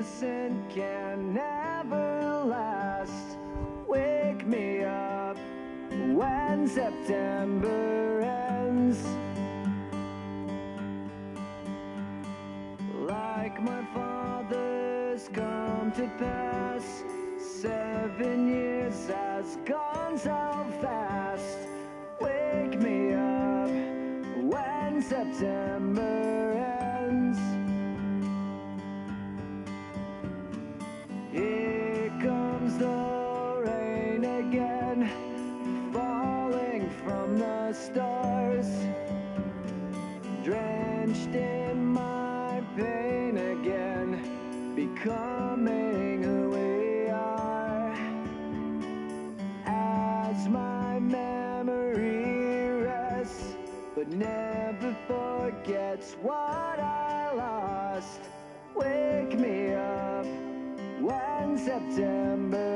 innocent can never last. Wake me up when September ends. Like my father's come to pass, 7 years has gone so fast. Wake me up when September ends. Here comes the rain again, falling from the stars, drenched in my pain again, becoming who we are. As my memory rests, but never forgets what I lost. Wake me up when September